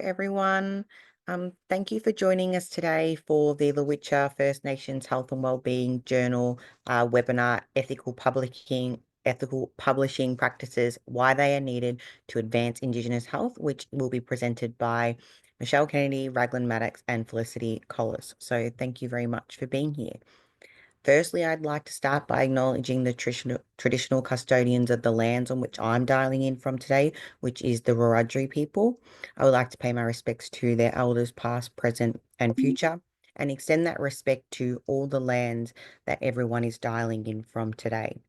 everyone. Thank you for joining us today for the Lowitja First Nations Health and Wellbeing Journal webinar, Ethical Publishing Practices, Why They Are Needed to Advance Indigenous Health, which will be presented by Michelle Kennedy, Raglan, Maddox, and Felicity, Collis. So thank you very much for being here. Firstly, I'd like to start by acknowledging the traditional custodians of the lands on which I'm dialing in from today, which is the Wiradjuri people. I would like to pay my respects to their elders past, present, and future, and extend that respect to all the lands that everyone is dialing in from today.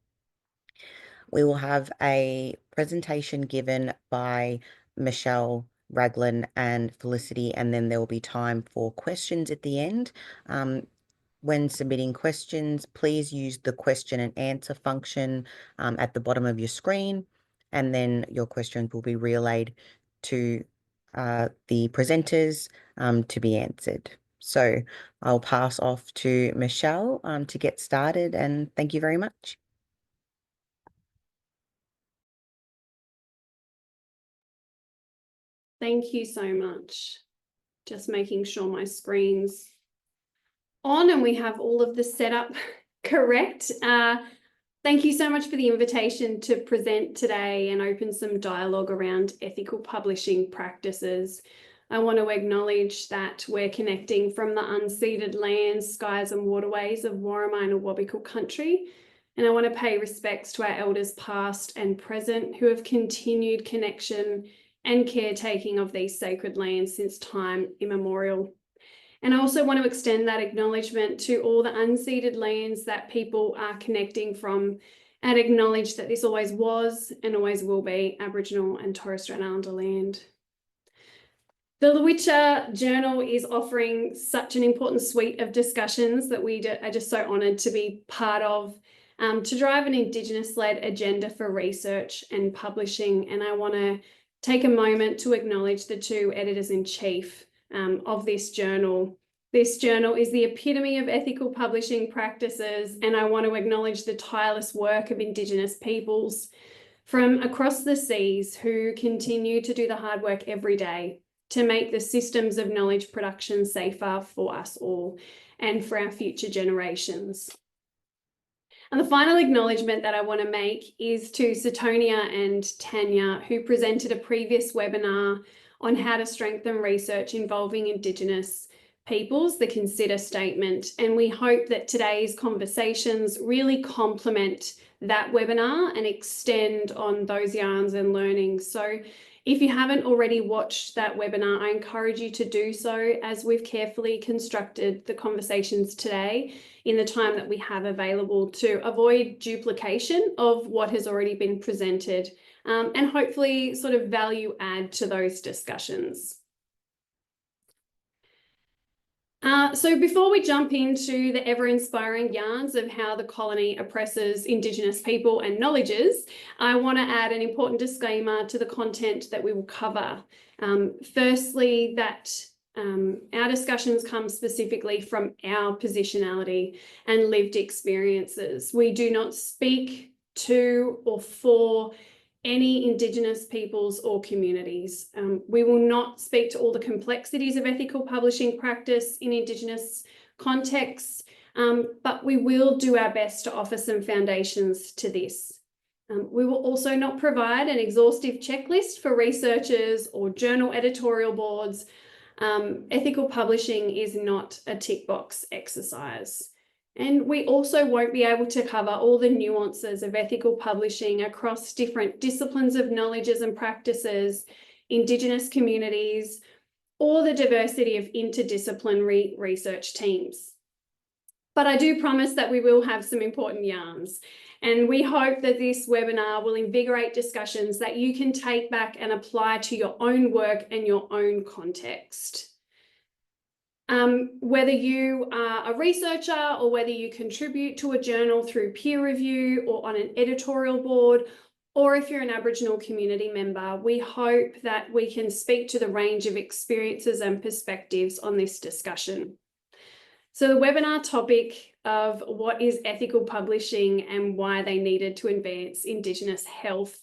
We will have a presentation given by Michelle, Raglan, and Felicity, and then there will be time for questions at the end. When submitting questions, please use the question and answer function at the bottom of your screen, and then your questions will be relayed to the presenters to be answered. So I'll pass off to Michelle to get started, and thank you very much. Thank you so much. Just making sure my screen's on and we have all of the setup correct. Thank you so much for the invitation to present today and open some dialogue around ethical publishing practices. I want to acknowledge that we're connecting from the unceded lands, skies and waterways of Worimi and Awabakal country. And I want to pay respects to our elders past and present who have continued connection and caretaking of these sacred lands since time immemorial. And I also want to extend that acknowledgement to all the unceded lands that people are connecting from and acknowledge that this always was and always will be Aboriginal and Torres Strait Islander land. The Lowitja Journal is offering such an important suite of discussions that we are just so honoured to be part of to drive an Indigenous-led agenda for research and publishing. And I want to take a moment to acknowledge the two editors-in-chief of this journal. This journal is the epitome of ethical publishing practices, and I want to acknowledge the tireless work of Indigenous peoples from across the seas who continue to do the hard work every day to make the systems of knowledge production safer for us all and for our future generations. And the final acknowledgement that I want to make is to Satonia and Tanya, who presented a previous webinar on how to strengthen research involving Indigenous peoples, the Consider Statement. And we hope that today's conversations really complement that webinar and extend on those yarns and learnings. So if you haven't already watched that webinar, I encourage you to do so as we've carefully constructed the conversations today in the time that we have available to avoid duplication of what has already been presented and hopefully sort of value add to those discussions. So before we jump into the ever-inspiring yarns of how the colony oppresses Indigenous people and knowledges, I want to add an important disclaimer to the content that we will cover. Firstly, that our discussions come specifically from our positionality and lived experiences. We do not speak to or for any Indigenous peoples or communities. We will not speak to all the complexities of ethical publishing practice in Indigenous contexts, but we will do our best to offer some foundations to this. We will also not provide an exhaustive checklist for researchers or journal editorial boards. Ethical publishing is not a tick box exercise. And we also won't be able to cover all the nuances of ethical publishing across different disciplines of knowledges and practices, Indigenous communities, or the diversity of interdisciplinary research teams. But I do promise that we will have some important yarns. And we hope that this webinar will invigorate discussions that you can take back and apply to your own work and your own context. Whether you are a researcher or whether you contribute to a journal through peer review or on an editorial board, or if you're an Aboriginal community member, we hope that we can speak to the range of experiences and perspectives on this discussion. So the webinar topic of what is ethical publishing and why they needed to advance Indigenous health.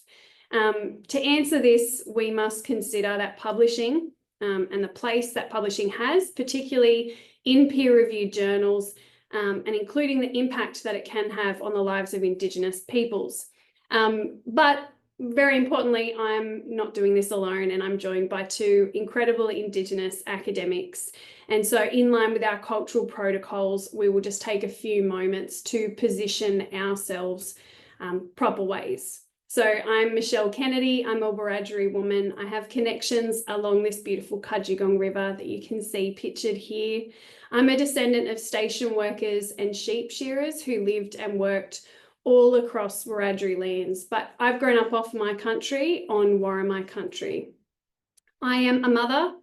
To answer this, we must consider that publishing and the place that publishing has, particularly in peer-reviewed journals, and including the impact that it can have on the lives of Indigenous peoples. But very importantly, I'm not doing this alone, and I'm joined by two incredible Indigenous academics. And so in line with our cultural protocols, we will just take a few moments to position ourselves proper ways. So I'm Michelle Kennedy. I'm a Wiradjuri woman. I have connections along this beautiful Cudgegong River that you can see pictured here. I'm a descendant of station workers and sheep shearers who lived and worked all across Wiradjuri lands, but I've grown up off my country on Worimi country. I am a mother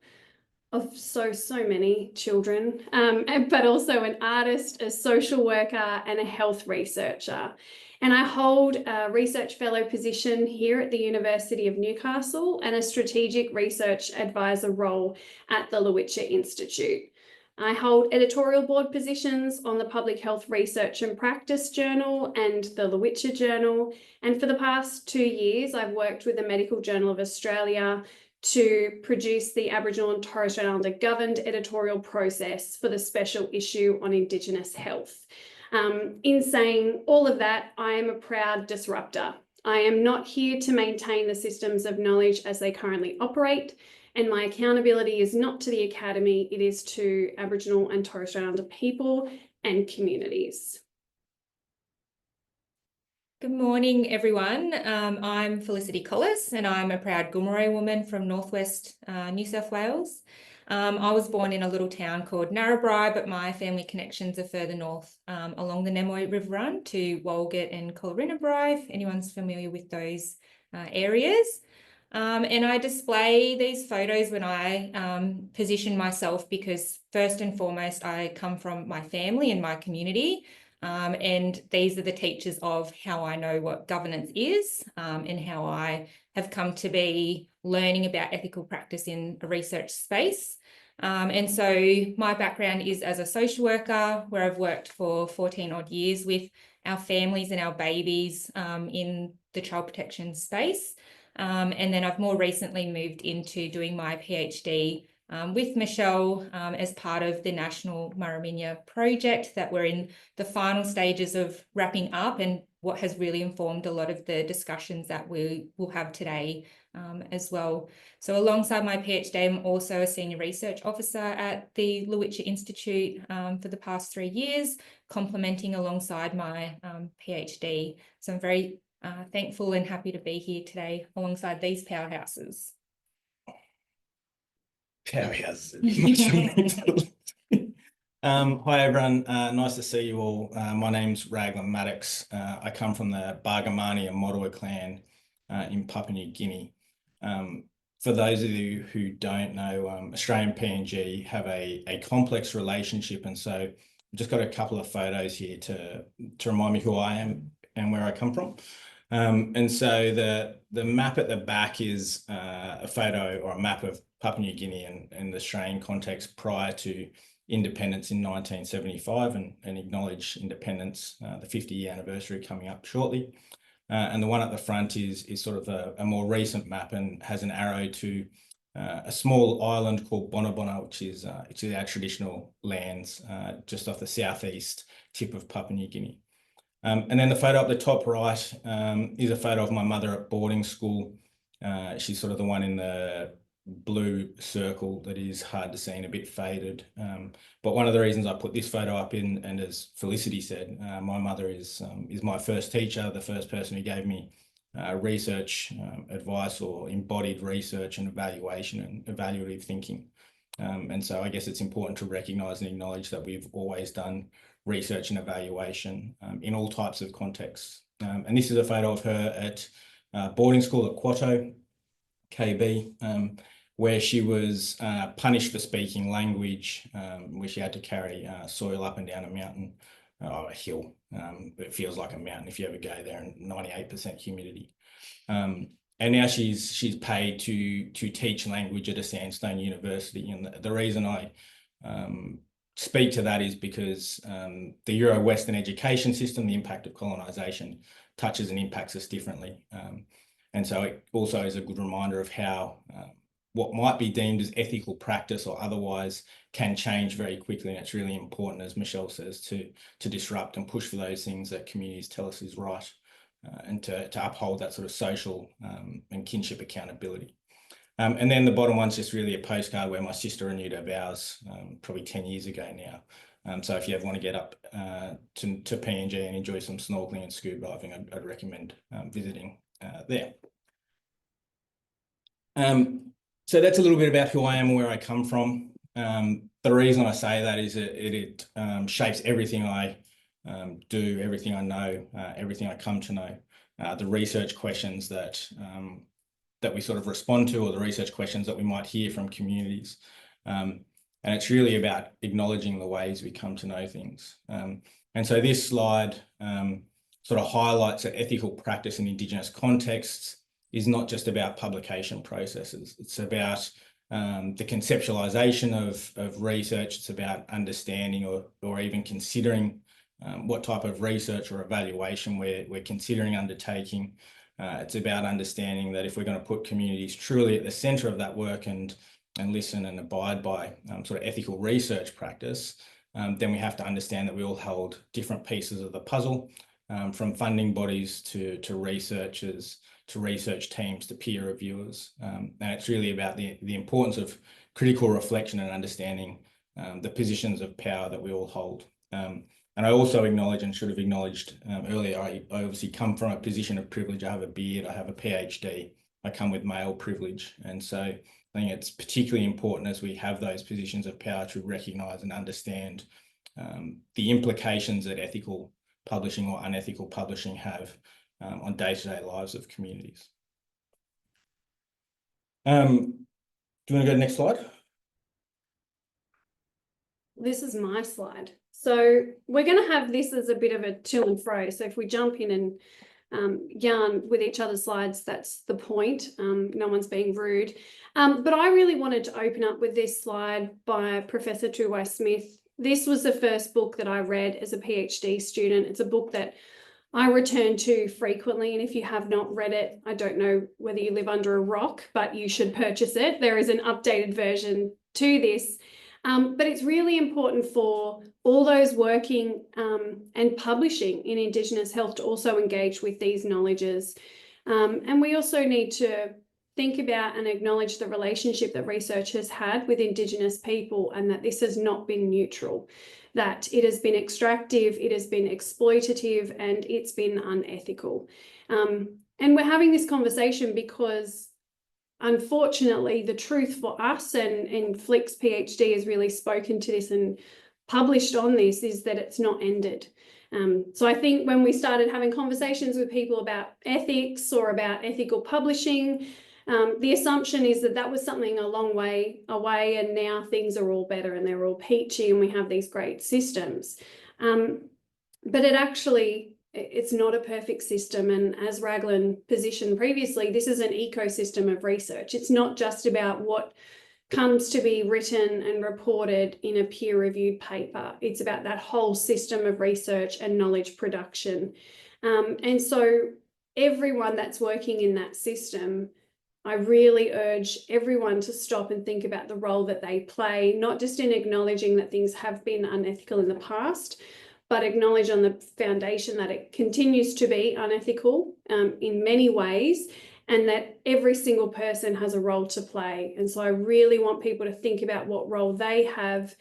of so many children, but also an artist, a social worker, and a health researcher. And I hold a research fellow position here at the University of Newcastle and a strategic research advisor role at the Lowitja Institute. I hold editorial board positions on the Public Health Research and Practice Journal and the Lowitja Journal. And for the past 2 years, I've worked with the Medical Journal of Australia to produce the Aboriginal and Torres Strait Islander governed editorial process for the special issue on Indigenous health. In saying all of that, I am a proud disruptor. I am not here to maintain the systems of knowledge as they currently operate, and my accountability is not to the Academy, it is to Aboriginal and Torres Strait Islander people and communities. Good morning, everyone. I'm Felicity Collis, and I'm a proud Gomeroi woman from northwest New South Wales. I was born in a little town called Narrabri, but my family connections are further north along the Nemoy River Run to Walgett and Collarinabri, if anyone's familiar with those areas. And I display these photos when I position myself because first and foremost, I come from my family and my community. And these are the teachers of how I know what governance is and how I have come to be learning about ethical practice in a research space. And so my background is as a social worker, where I've worked for 14 odd years with our families and our babies in the child protection space. And then I've more recently moved into doing my PhD with Michelle as part of the National Murruminya project that we're in the final stages of wrapping up, and what has really informed a lot of the discussions that we will have today as well. So alongside my PhD, I'm also a senior research officer at the Lowitja Institute for the past 3 years, complementing alongside my PhD. So I'm very thankful and happy to be here today alongside these powerhouses. Powerhouses. Hi everyone, nice to see you all. My name's Raglan Maddox. I come from the Bargamani and Modowa clan in Papua New Guinea. For those of you who don't know, Australian PNG have a complex relationship, and so I've just got a couple of photos here to remind me who I am and where I come from. And so the map at the back is a photo or a map of Papua New Guinea and the Australian context prior to independence in 1975 and acknowledge independence, the 50-year anniversary coming up shortly. And the one at the front is sort of a more recent map and has an arrow to a small island called Bonabona, which is our traditional lands just off the southeast tip of Papua New Guinea. And then the photo up the top right is a photo of my mother at boarding school. She's sort of the one in the blue circle that is hard to see and a bit faded. But one of the reasons I put this photo up in, and as Felicity said, my mother is my first teacher, the first person who gave me research advice or embodied research and evaluation and evaluative thinking. And so I guess it's important to recognise and acknowledge that we've always done research and evaluation in all types of contexts. And this is a photo of her at boarding school at Quato, KB, where she was punished for speaking language, where she had to carry soil up and down a mountain, a hill. It feels like a mountain if you ever go there, and 98% humidity. And now she's paid to teach language at a sandstone university. And the reason I speak to that is because the Euro-Western education system, the impact of colonisation, touches and impacts us differently. And so it also is a good reminder of how what might be deemed as ethical practice or otherwise can change very quickly. And it's really important, as Michelle says, to disrupt and push for those things that communities tell us is right, and to uphold that sort of social and kinship accountability. And then the bottom one's just really a postcard where my sister renewed her vows probably 10 years ago now. So if you ever want to get up to PNG and enjoy some snorkeling and scuba diving, I'd recommend visiting there. So that's a little bit about who I am and where I come from. The reason I say that is that it shapes everything I do, everything I know, everything I come to know. The research questions that we sort of respond to, or the research questions that we might hear from communities. And it's really about acknowledging the ways we come to know things. And so this slide sort of highlights that ethical practice in Indigenous contexts is not just about publication processes. It's about the conceptualization of research. It's about understanding or even considering what type of research or evaluation we're considering undertaking. It's about understanding that if we're going to put communities truly at the centre of that work and listen and abide by sort of ethical research practice, then we have to understand that we all hold different pieces of the puzzle, from funding bodies to researchers, to research teams, to peer reviewers. And it's really about the importance of critical reflection and understanding the positions of power that we all hold. And I also acknowledge, and should have acknowledged earlier, I obviously come from a position of privilege. I have a beard, I have a PhD, I come with male privilege. And so I think it's particularly important as we have those positions of power to recognise and understand the implications that ethical publishing or unethical publishing have on day-to-day lives of communities. Do you want to go to the next slide? This is my slide. So we're going to have this as a bit of a to and fro. So if we jump in and yarn with each other's slides, that's the point. No one's being rude. But I really wanted to open up with this slide by Professor Tuwai Smith. This was the first book that I read as a PhD student. It's a book that I return to frequently, and if you have not read it, I don't know whether you live under a rock, but you should purchase it. There is an updated version to this, but it's really important for all those working and publishing in Indigenous health to also engage with these knowledges. And we also need to think about and acknowledge the relationship that research has had with Indigenous people, and that this has not been neutral, that it has been extractive, it has been exploitative, and it's been unethical. And we're having this conversation because, unfortunately, the truth for us, and Flick's PhD has really spoken to this and published on this, is that it's not ended. So I think when we started having conversations with people about ethics or about ethical publishing, the assumption is that that was something a long way away, and now things are all better and they're all peachy and we have these great systems. But it's not a perfect system. And as Raglan positioned previously, this is an ecosystem of research. It's not just about what comes to be written and reported in a peer-reviewed paper. It's about that whole system of research and knowledge production. And so everyone that's working in that system, I really urge everyone to stop and think about the role that they play, not just in acknowledging that things have been unethical in the past, but acknowledge on the foundation that it continues to be unethical in many ways, and that every single person has a role to play. And so I really want people to think about what role they have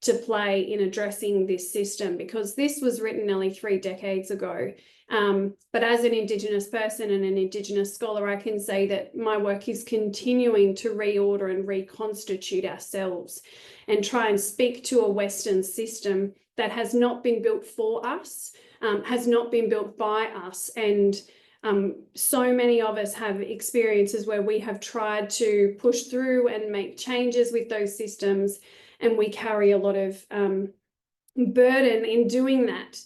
to play in addressing this system, because this was written nearly 3 decades ago. But as an Indigenous person and an Indigenous scholar, I can say that my work is continuing to reorder and reconstitute ourselves and try and speak to a Western system that has not been built for us, has not been built by us. And so many of us have experiences where we have tried to push through and make changes with those systems, and we carry a lot of burden in doing that.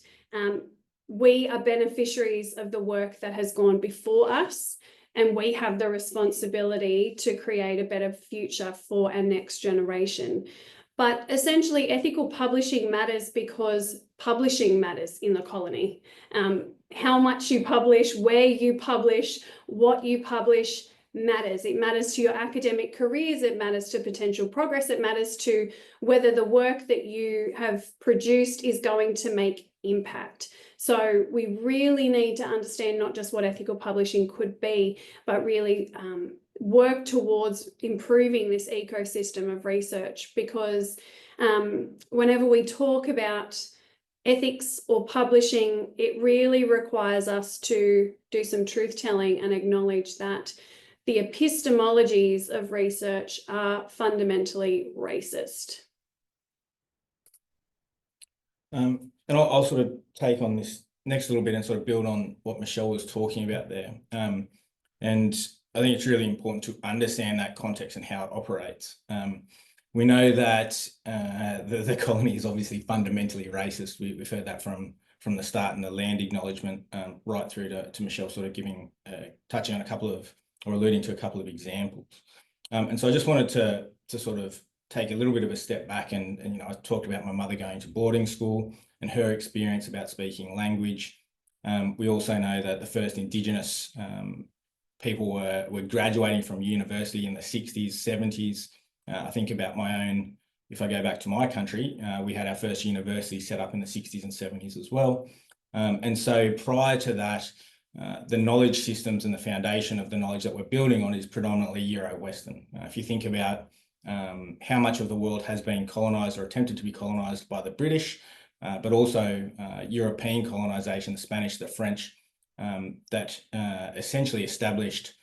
We are beneficiaries of the work that has gone before us, and we have the responsibility to create a better future for our next generation. But essentially, ethical publishing matters because publishing matters in the colony. How much you publish, where you publish, what you publish matters. It matters to your academic careers, it matters to potential progress, it matters to whether the work that you have produced is going to make impact. So we really need to understand not just what ethical publishing could be, but really work towards improving this ecosystem of research, because whenever we talk about ethics or publishing, it really requires us to do some truth telling and acknowledge that the epistemologies of research are fundamentally racist. And I'll sort of take on this next little bit and sort of build on what Michelle was talking about there. And I think it's really important to understand that context and how it operates. We know that the colony is obviously fundamentally racist. We've heard that from the start in the land acknowledgement, right through to Michelle sort of giving, touching on a couple of, or alluding to a couple of examples. And so I just wanted to sort of take a little bit of a step back and you know, I talked about my mother going to boarding school and her experience about speaking language. We also know that the first Indigenous people were graduating from university in the 60s, 70s. I think about my own, if I go back to my country, we had our first university set up in the 60s and 70s as well. And so prior to that, the knowledge systems and the foundation of the knowledge that we're building on is predominantly Euro-Western. If you think about how much of the world has been colonised or attempted to be colonised by the British, but also European colonisation, the Spanish, the French, that essentially established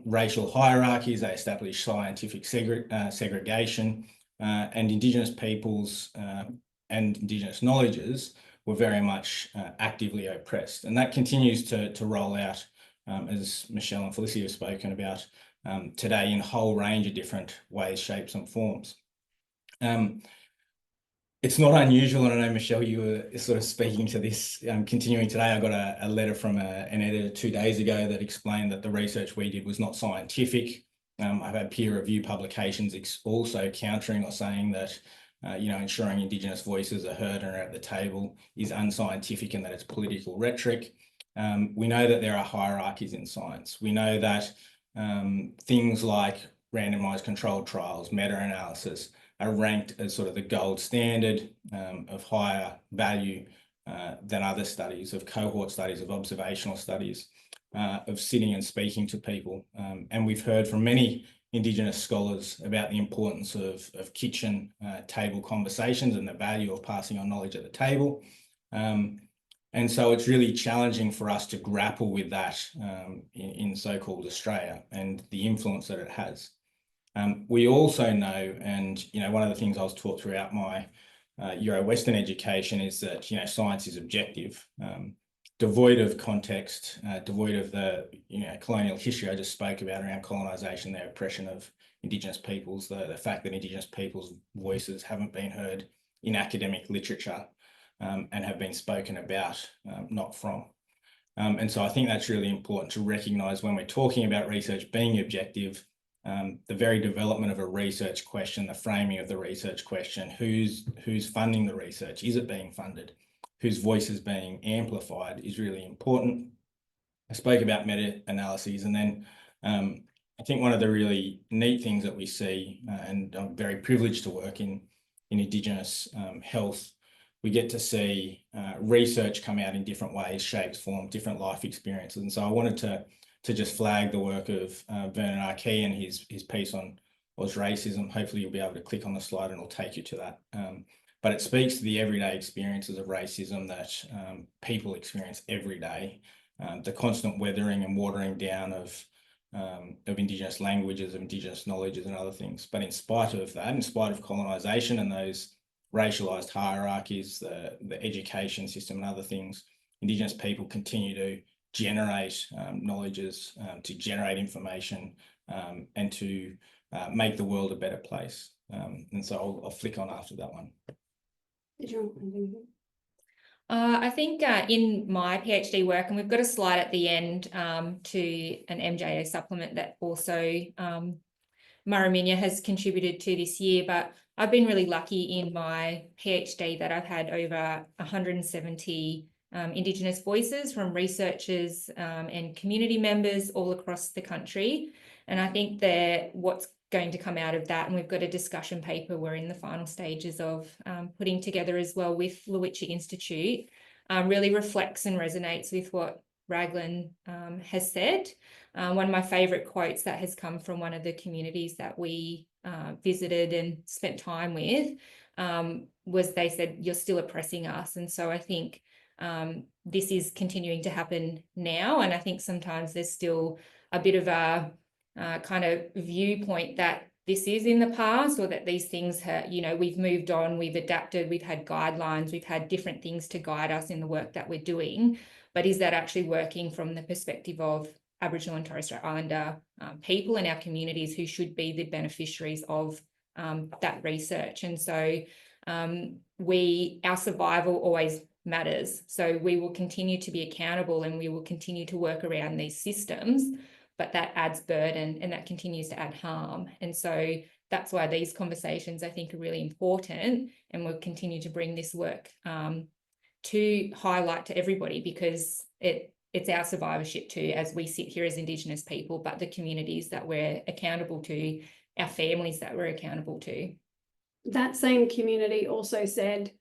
racial hierarchies, they established scientific segregation, and Indigenous peoples and Indigenous knowledges were very much actively oppressed. And that continues to roll out, as Michelle and Felicity have spoken about today, in a whole range of different ways, shapes and forms. It's not unusual, and I know, Michelle, you were sort of speaking to this, continuing today. I got a letter from an editor 2 days ago that explained that the research we did was not scientific. I've had peer review publications also countering or saying that, you know, ensuring Indigenous voices are heard and are at the table is unscientific and that it's political rhetoric. We know that there are hierarchies in science. We know that things like randomized controlled trials, meta-analysis, are ranked as sort of the gold standard of higher value than other studies, of cohort studies, of observational studies, of sitting and speaking to people. And we've heard from many Indigenous scholars about the importance of kitchen table conversations and the value of passing on knowledge at the table. And so it's really challenging for us to grapple with that in so-called Australia and the influence that it has. We also know, and you know, one of the things I was taught throughout my Euro-Western education is that, you know, science is objective, devoid of context, devoid of the, you know, colonial history I just spoke about around colonisation, the oppression of Indigenous peoples, the fact that Indigenous peoples' voices haven't been heard in academic literature and have been spoken about, not from. And so I think that's really important to recognise when we're talking about research being objective. The very development of a research question, the framing of the research question, who's funding the research, is it being funded, whose voice is being amplified, is really important. I spoke about meta-analyses, and then I think one of the really neat things that we see, and I'm very privileged to work in Indigenous health, we get to see research come out in different ways, shapes, forms, different life experiences. And so I wanted to just flag the work of Vernon Arkey and his piece on Oz racism. Hopefully you'll be able to click on the slide and it'll take you to that. But it speaks to the everyday experiences of racism that people experience every day, the constant weathering and watering down of Indigenous languages, of Indigenous knowledges and other things. But in spite of that, in spite of colonisation and those racialised hierarchies, the education system and other things, Indigenous people continue to generate knowledges, to generate information, and to make the world a better place. And so I'll flick on after that one. I think in my PhD work, and we've got a slide at the end to an MJO supplement that also Murruminya has contributed to this year, but I've been really lucky in my PhD that I've had over 170 Indigenous voices from researchers and community members all across the country. And I think what's going to come out of that, and we've got a discussion paper we're in the final stages of putting together as well with Lowitja Institute, really reflects and resonates with what Raglan has said. One of my favourite quotes that has come from one of the communities that we visited and spent time with was, they said, "You're still oppressing us." And so I think this is continuing to happen now, and I think sometimes there's still a bit of a kind of viewpoint that this is in the past, or that these things have, you know, we've moved on, we've adapted, we've had guidelines, we've had different things to guide us in the work that we're doing. But is that actually working from the perspective of Aboriginal and Torres Strait Islander people in our communities, who should be the beneficiaries of that research? And so our survival always matters. So we will continue to be accountable, and we will continue to work around these systems, but that adds burden and that continues to add harm. And so that's why these conversations, I think, are really important, and we'll continue to bring this work to highlight to everybody, because it's our survivorship too, as we sit here as Indigenous people, but the communities that we're accountable to, our families that we're accountable to. That same community also said,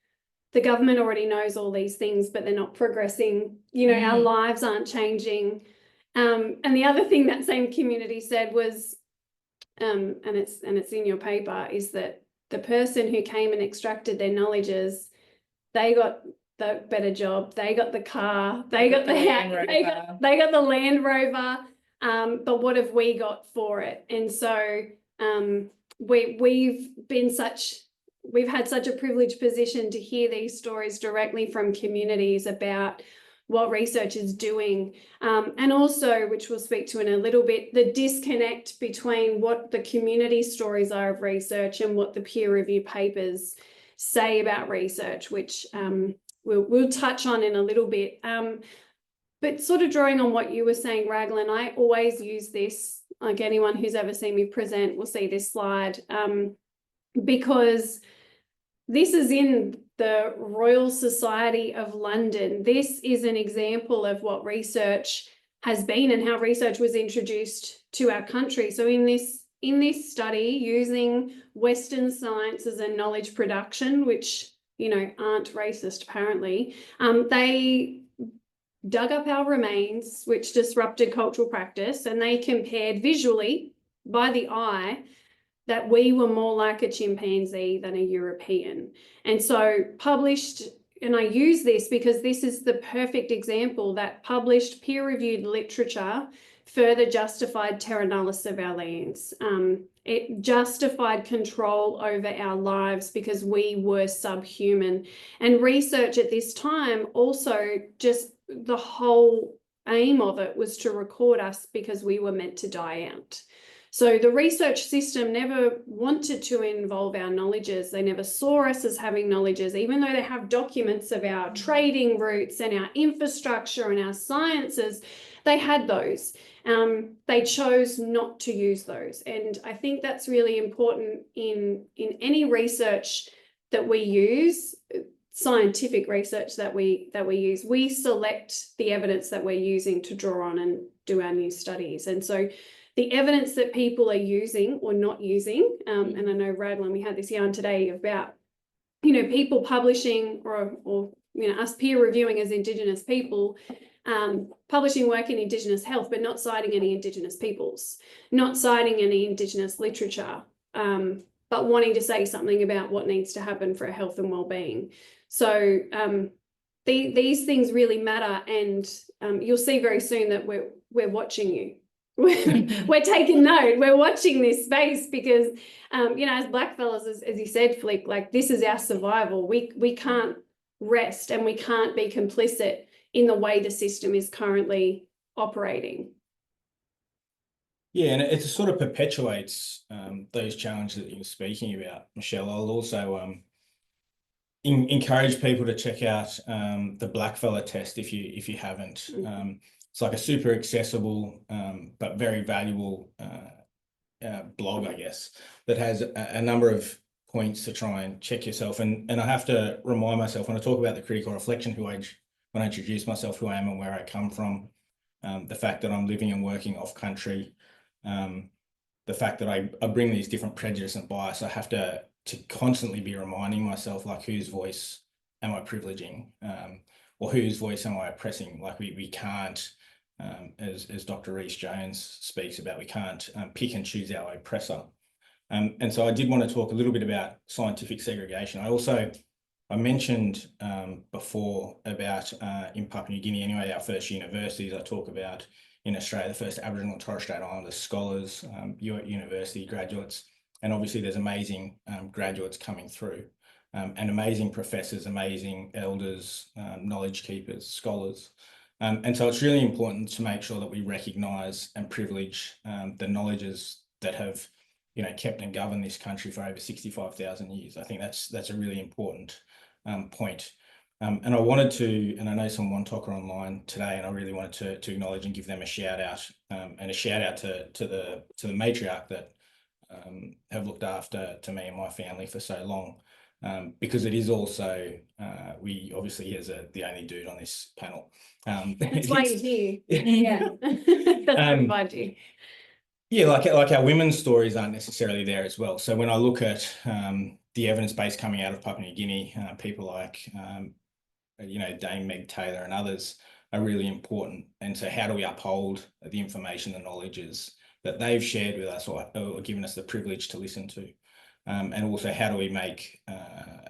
the government already knows all these things, but they're not progressing. You know, our lives aren't changing. And the other thing that same community said was, and it's in your paper, is that the person who came and extracted their knowledges, they got the better job, they got the car, they got the house, they got the Land Rover. But what have we got for it? And so we've had such a privileged position to hear these stories directly from communities about what research is doing, and also, which we'll speak to in a little bit, the disconnect between what the community stories are of research and what the peer review papers say about research, which we'll touch on in a little bit. But sort of drawing on what you were saying, Raglan, I always use this, like anyone who's ever seen me present will see this slide, because this is in the Royal Society of London. This is an example of what research has been and how research was introduced to our country. So in this study, using Western sciences and knowledge production, which, you know, aren't racist apparently, they dug up our remains, which disrupted cultural practice, and they compared visually by the eye that we were more like a chimpanzee than a European. And so published, and I use this because this is the perfect example, that published peer-reviewed literature further justified terra nullius of our lands. It justified control over our lives because we were subhuman. And research at this time also, just the whole aim of it was to record us because we were meant to die out. So the research system never wanted to involve our knowledges. They never saw us as having knowledges, even though they have documents of our trading routes and our infrastructure and our sciences. They had those. They chose not to use those. And I think that's really important in any research that we use, scientific research that we use. We select the evidence that we're using to draw on and do our new studies. And so the evidence that people are using or not using, and I know, Raglan, we had this yarn today about, you know, people publishing or you know, us peer reviewing as Indigenous people, publishing work in Indigenous health, but not citing any Indigenous peoples, not citing any Indigenous literature, but wanting to say something about what needs to happen for our health and well-being. So these things really matter, and you'll see very soon that we're watching you. We're taking note. We're watching this space because, you know, as blackfellas, as you said, Flick, like, this is our survival. We can't rest, and we can't be complicit in the way the system is currently operating. Yeah, and it sort of perpetuates those challenges that you're speaking about, Michelle. I'll also encourage people to check out the Blackfella test if you haven't. It's like a super accessible but very valuable blog, I guess, that has a number of points to try and check yourself. And I have to remind myself when I talk about the critical reflection, when I introduce myself, who I am and where I come from, the fact that I'm living and working off country, the fact that I bring these different prejudice and bias, I have to constantly be reminding myself, like, whose voice am I privileging, or whose voice am I oppressing? Like, we can't, as Dr. Rhys-Jones speaks about, we can't pick and choose our oppressor. And so I did want to talk a little bit about scientific segregation. I mentioned before about in Papua New Guinea, anyway, our first universities. I talk about in Australia, the first Aboriginal and Torres Strait Islander scholars, university graduates, and obviously there's amazing graduates coming through, and amazing professors, amazing elders, knowledge keepers, scholars. And so it's really important to make sure that we recognise and privilege the knowledges that have, kept and governed this country for over 65,000 years. I think that's a really important point. And I wanted to, and I know some Wantoka online today, and I really wanted to acknowledge and give them a shout out, and a shout out to the matriarch that have looked after me and my family for so long, because it is also, we obviously, he is the only dude on this panel. That's why you're here. Yeah, that's what invited you. Yeah, like our women's stories aren't necessarily there as well. So when I look at the evidence base coming out of Papua New Guinea, people like Dame Meg Taylor and others are really important. And so how do we uphold the information and knowledges that they've shared with us, or given us the privilege to listen to? And also, how do we make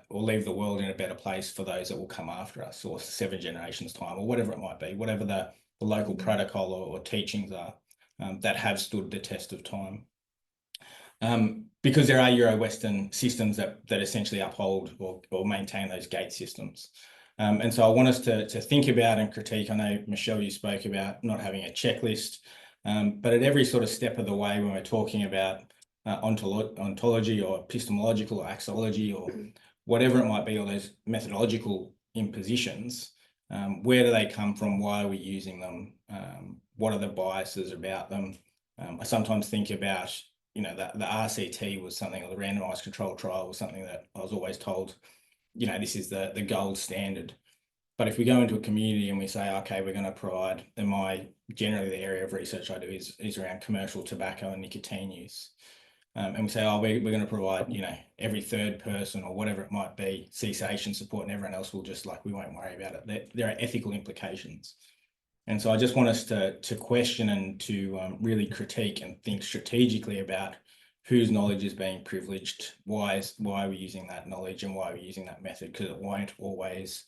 or leave the world in a better place for those that will come after us, or 7 generations time, or whatever it might be, whatever the local protocol or teachings are that have stood the test of time. Because there are Euro-Western systems that essentially uphold or maintain those gate systems. And so I want us to think about and critique. I know, Michelle, you spoke about not having a checklist, but at every sort of step of the way when we're talking about ontology or epistemological or axiology or whatever it might be, or those methodological impositions, where do they come from? Why are we using them? What are the biases about them? I sometimes think about, the RCT was something, or the randomized controlled trial was something that I was always told, this is the gold standard. But if we go into a community and we say, okay, we're going to provide, and generally the area of research I do is around commercial tobacco and nicotine use. And we say, we're going to provide, every third person or whatever it might be, cessation support, and everyone else will just, we won't worry about it. There are ethical implications. And so I just want us to question and to really critique and think strategically about whose knowledge is being privileged, why are we using that knowledge, and why are we using that method, because it won't always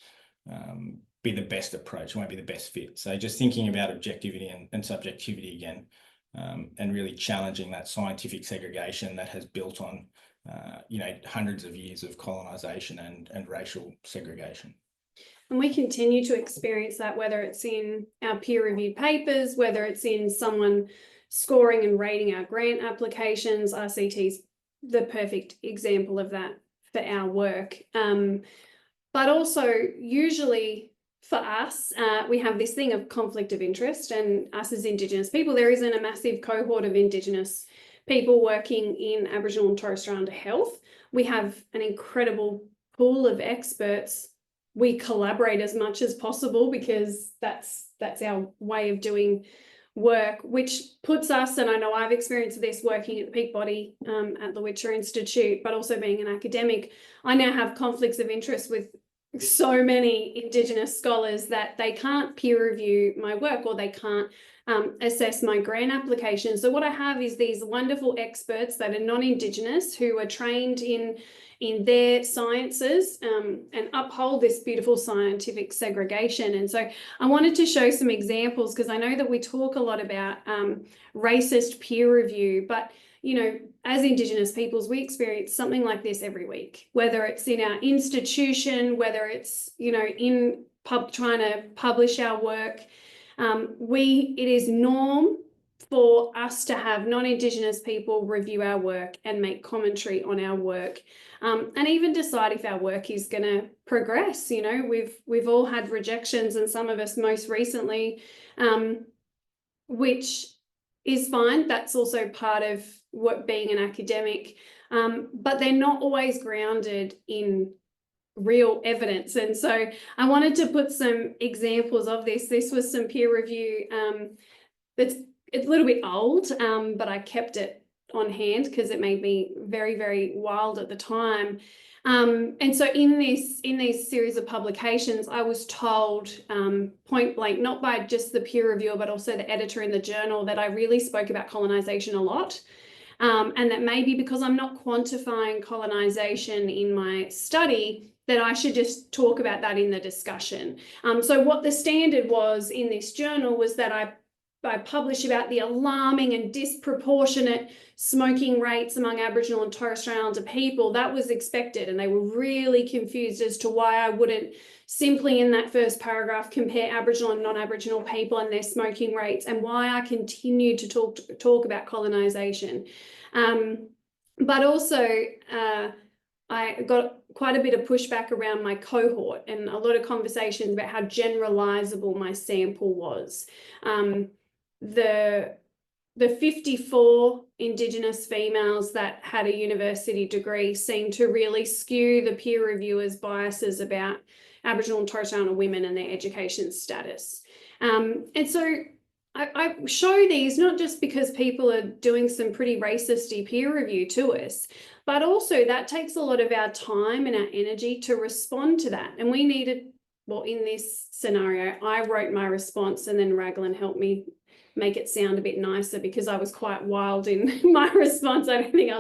be the best approach, it won't be the best fit. So just thinking about objectivity and subjectivity again, and really challenging that scientific segregation that has built on, hundreds of years of colonisation and racial segregation. And we continue to experience that, whether it's in our peer-reviewed papers, whether it's in someone scoring and rating our grant applications. RCT's the perfect example of that for our work. But also, usually for us, we have this thing of conflict of interest, and us as Indigenous people, there isn't a massive cohort of Indigenous people working in Aboriginal and Torres Strait Islander health. We have an incredible pool of experts. We collaborate as much as possible because that's our way of doing work, which puts us, and I know I've experienced this working at Peak Body at Lowitja Institute, but also being an academic, I now have conflicts of interest with so many Indigenous scholars that they can't peer review my work, or they can't assess my grant application. So what I have is these wonderful experts that are non-Indigenous who are trained in their sciences and uphold this beautiful scientific segregation. And so I wanted to show some examples, because I know that we talk a lot about racist peer review, but as Indigenous peoples, we experience something like this every week, whether it's in our institution, whether it's, trying to publish our work. It is norm for us to have non-Indigenous people review our work and make commentary on our work, and even decide if our work is going to progress. We've all had rejections, and some of us most recently, which is fine. That's also part of what being an academic, but they're not always grounded in real evidence. And so I wanted to put some examples of this. This was some peer review that's a little bit old, but I kept it on hand because it made me very, very wild at the time. And so in these series of publications, I was told point blank, not by just the peer reviewer, but also the editor in the journal, that I really spoke about colonisation a lot. And that maybe because I'm not quantifying colonisation in my study, that I should just talk about that in the discussion. So what the standard was in this journal was that I publish about the alarming and disproportionate smoking rates among Aboriginal and Torres Strait Islander people. That was expected, and they were really confused as to why I wouldn't simply in that first paragraph compare Aboriginal and non-Aboriginal people and their smoking rates, and why I continued to talk about colonisation. But also, I got quite a bit of pushback around my cohort and a lot of conversations about how generalizable my sample was. The 54 Indigenous females that had a university degree seemed to really skew the peer reviewers' biases about Aboriginal and Torres Strait Islander women and their education status. And so I show these not just because people are doing some pretty racist-y peer review to us, but also that takes a lot of our time and our energy to respond to that. And we needed, well, in this scenario, I wrote my response and then Raglan helped me make it sound a bit nicer because I was quite wild in my response. I don't think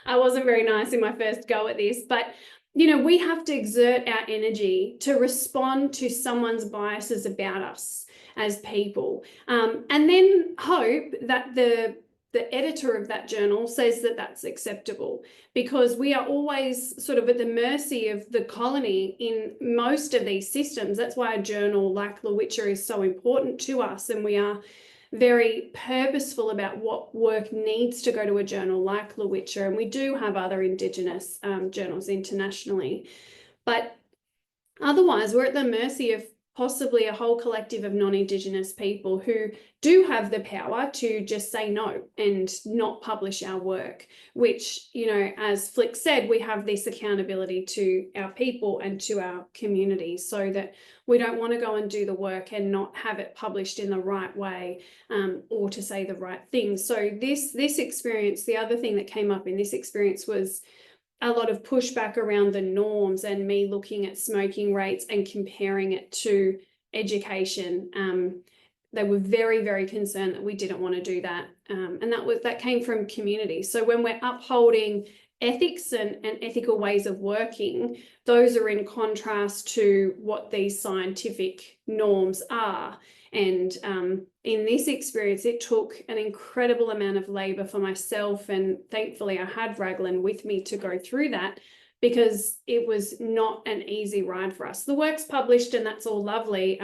I wasn't very nice in my first go at this, but you know, we have to exert our energy to respond to someone's biases about us as people, and then hope that the editor of that journal says that that's acceptable, because we are always sort of at the mercy of the colony in most of these systems. That's why a journal like Lowitja is so important to us, and we are very purposeful about what work needs to go to a journal like Lowitja, and we do have other Indigenous journals internationally, but otherwise we're at the mercy of possibly a whole collective of non-Indigenous people who do have the power to just say no and not publish our work, which, you know, as Flick said, we have this accountability to our people and to our community, so that we don't want to go and do the work and not have it published in the right way, or to say the right thing. So this experience, the other thing that came up in this experience was a lot of pushback around the norms and me looking at smoking rates and comparing it to education. They were very, very concerned that we didn't want to do that. And that came from community. So when we're upholding ethics and ethical ways of working, those are in contrast to what these scientific norms are. And in this experience, it took an incredible amount of labour for myself, and thankfully I had Raglan with me to go through that, because it was not an easy ride for us. The work's published and that's all lovely,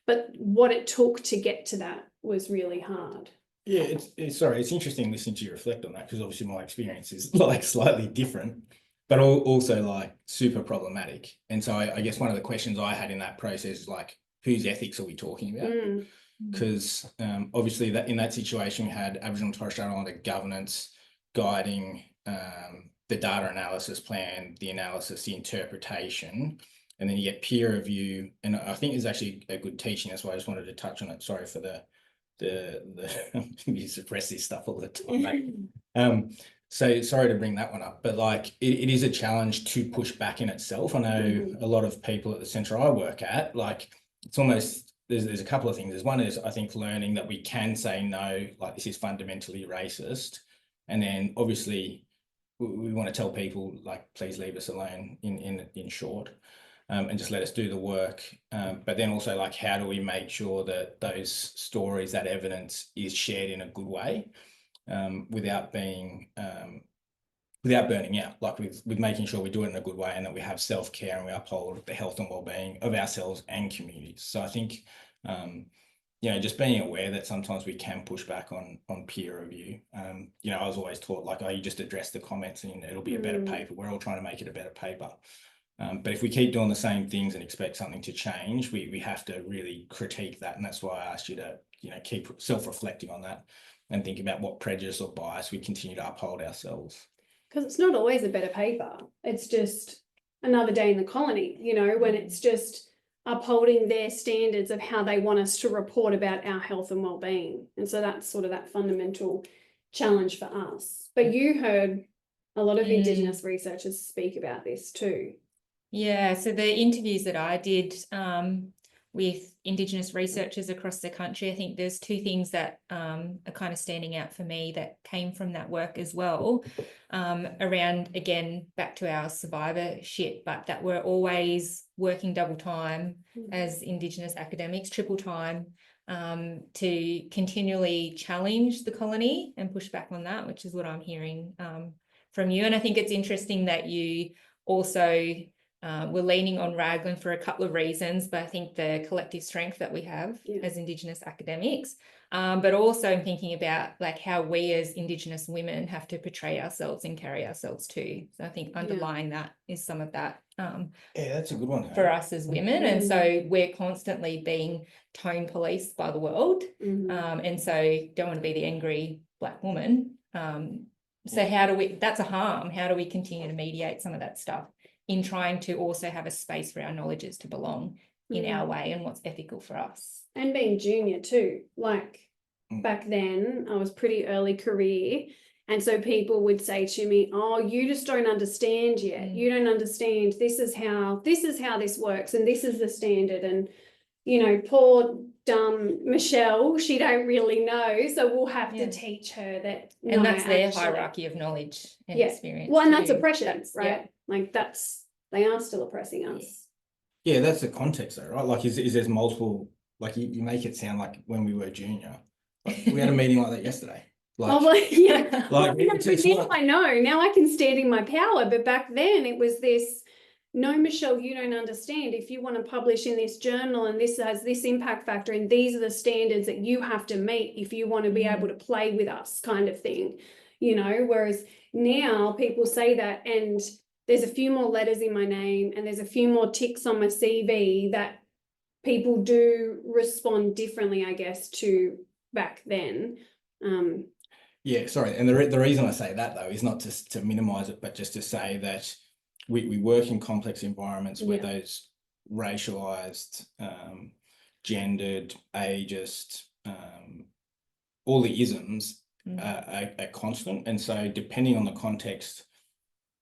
but what it took to get to that was really hard. Yeah, it's interesting listening to you reflect on that, because obviously my experience is like slightly different, but also like super problematic. And so I guess one of the questions I had in that process is like, whose ethics are we talking about? Because obviously that in that situation we had Aboriginal and Torres Strait Islander governance guiding the data analysis plan, the analysis, the interpretation, and then you get peer review. And I think it's actually a good teaching. That's why I just wanted to touch on it. Sorry for the you suppress this stuff all the time, mate. So sorry to bring that one up, but like it is a challenge to push back in itself. I know a lot of people at the centre I work at, like it's almost, there's a couple of things. There's one is, I think, learning that we can say no, like this is fundamentally racist. And then obviously we want to tell people like, please leave us alone in short, and just let us do the work. But then also like, how do we make sure that those stories, that evidence is shared in a good way, without being, without burning out, like with making sure we do it in a good way, and that we have self-care and we uphold the health and well-being of ourselves and communities. So I think, you know, just being aware that sometimes we can push back on peer review. You know, I was always taught like, oh, you just address the comments and it'll be a better paper. We're all trying to make it a better paper. But if we keep doing the same things and expect something to change, we have to really critique that. And that's why I asked you to, you know, keep self-reflecting on that and think about what prejudice or bias we continue to uphold ourselves. Because it's not always a better paper. It's just another day in the colony, you know, when it's just upholding their standards of how they want us to report about our health and well-being. And so that's sort of that fundamental challenge for us. But you heard a lot of Indigenous researchers speak about this too. Yeah, so the interviews that I did with Indigenous researchers across the country, I think there's two things that are kind of standing out for me that came from that work as well, around, again, back to our survivorship, but that we're always working double time as Indigenous academics, triple time, to continually challenge the colony and push back on that, which is what I'm hearing from you. And I think it's interesting that you also we're leaning on Raglan for a couple of reasons, but I think the collective strength that we have as Indigenous academics, but also I'm thinking about like how we as Indigenous women have to portray ourselves and carry ourselves too. So I think underlying that is some of that. Yeah, that's a good one. For us as women. And so we're constantly being tone policed by the world. And so don't want to be the angry Black woman. So how do we, that's a harm. How do we continue to mediate some of that stuff in trying to also have a space for our knowledges to belong in our way and what's ethical for us? And being junior too, like back then I was pretty early career. And so people would say to me, oh, you just don't understand yet. You don't understand. This is how this works. And this is the standard. And, you know, poor dumb Michelle, she don't really know. So we'll have to teach her that. And that's their hierarchy of knowledge and experience. Well, and that's oppression, right? Like they are still oppressing us. Yeah, that's the context though, right? Like is there's multiple, like you make it sound like when we were junior. Like, we had a meeting like that yesterday. Like, oh, well, yeah. Like, now I know. Now I can stand in my power. But back then it was this, no, Michelle, you don't understand. If you want to publish in this journal and this has this impact factor and these are the standards that you have to meet if you want to be able to play with us kind of thing, you know, whereas now people say that and there's a few more letters in my name and there's a few more ticks on my CV that people do respond differently, I guess, to back then. Yeah, sorry. And the reason I say that though is not just to minimize it, but just to say that we work in complex environments where those racialized, gendered, ageist, all the isms are constant. And so depending on the context,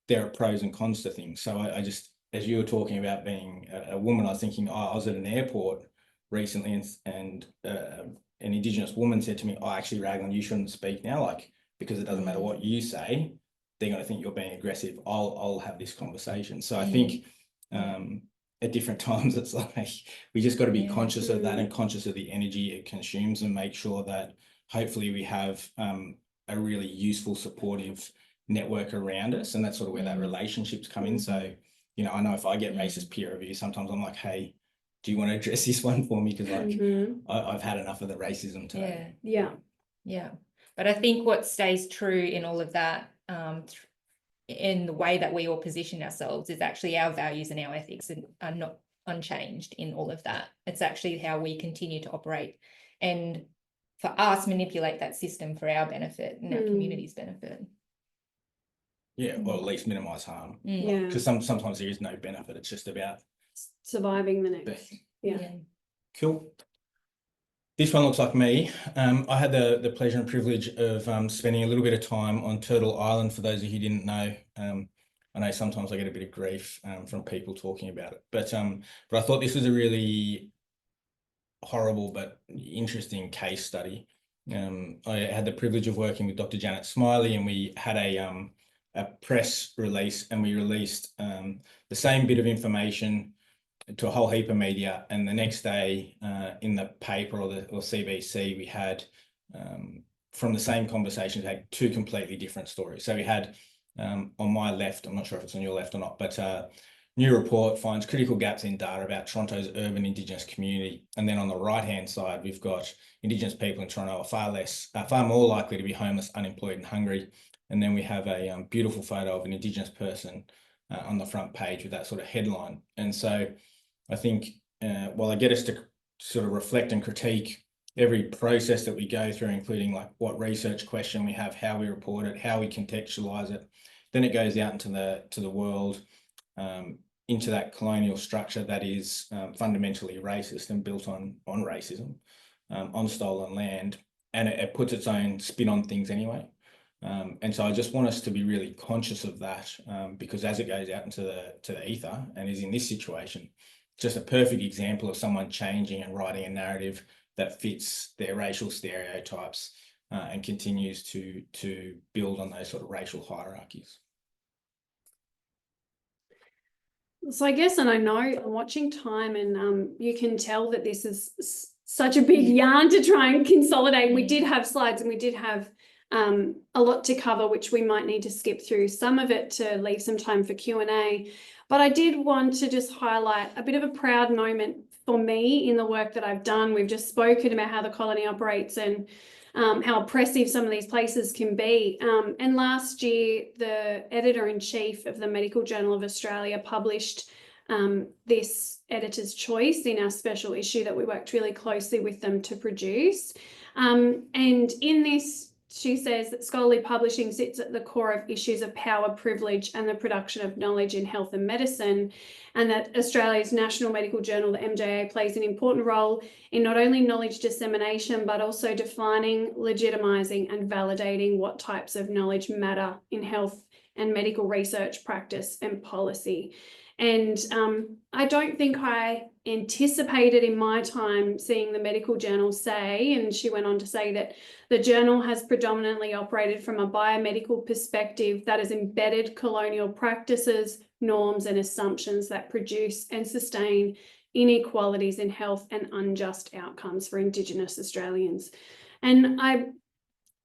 there are pros and cons to things. So I just, as you were talking about being a woman, I was thinking, I was at an airport recently and an Indigenous woman said to me, actually, Raglan, you shouldn't speak now, like, because it doesn't matter what you say, they're going to think you're being aggressive. I'll have this conversation. So I think at different times, it's like, we just got to be conscious of that and conscious of the energy it consumes and make sure that hopefully we have a really useful, supportive network around us. And that's sort of where that relationships come in. So, you know, I know if I get racist peer review, sometimes I'm like, hey, do you want to address this one for me? Because like I've had enough of the racism today. Yeah. But I think what stays true in all of that, in the way that we all position ourselves, is actually our values and our ethics are not unchanged in all of that. It's actually how we continue to operate and for us manipulate that system for our benefit and our community's benefit. Yeah, or at least minimize harm. Yeah. Because sometimes there is no benefit. It's just about surviving the next. Cool. This one looks like me. I had the pleasure and privilege of spending a little bit of time on Turtle Island. For those of you who didn't know, I know sometimes I get a bit of grief from people talking about it, but I thought this was a really horrible but interesting case study. I had the privilege of working with Dr. Janet Smiley, and we had a press release, and we released the same bit of information to a whole heap of media, and the next day in the paper or CBC, we had from the same conversation, we had two completely different stories. So we had on my left, I'm not sure if it's on your left or not, but new report finds critical gaps in data about Toronto's urban Indigenous community. And then on the right-hand side, we've got Indigenous people in Toronto are far more likely to be homeless, unemployed and hungry. And then we have a beautiful photo of an Indigenous person on the front page with that sort of headline. And so I think while I get us to sort of reflect and critique every process that we go through, including like what research question we have, how we report it, how we contextualize it, then it goes out into the world, into that colonial structure that is fundamentally racist and built on racism, on stolen land, and it puts its own spin on things anyway. And so I just want us to be really conscious of that, because as it goes out into the ether and is in this situation, just a perfect example of someone changing and writing a narrative that fits their racial stereotypes and continues to build on those sort of racial hierarchies. So I guess, and I know I'm watching time, and you can tell that this is such a big yarn to try and consolidate. We did have slides and we did have a lot to cover, which we might need to skip through some of it to leave some time for Q&A. But I did want to just highlight a bit of a proud moment for me in the work that I've done. We've just spoken about how the colony operates and how oppressive some of these places can be. And last year, the editor-in-chief of the Medical Journal of Australia published this editor's choice in our special issue that we worked really closely with them to produce. And in this, she says that scholarly publishing sits at the core of issues of power, privilege, and the production of knowledge in health and medicine, and that Australia's National Medical Journal, the MJA, plays an important role in not only knowledge dissemination, but also defining, legitimising, and validating what types of knowledge matter in health and medical research, practice, and policy. And I don't think I anticipated in my time seeing the Medical Journal say, and she went on to say that the journal has predominantly operated from a biomedical perspective that has embedded colonial practices, norms, and assumptions that produce and sustain inequalities in health and unjust outcomes for Indigenous Australians. And I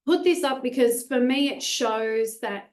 put this up because for me it shows that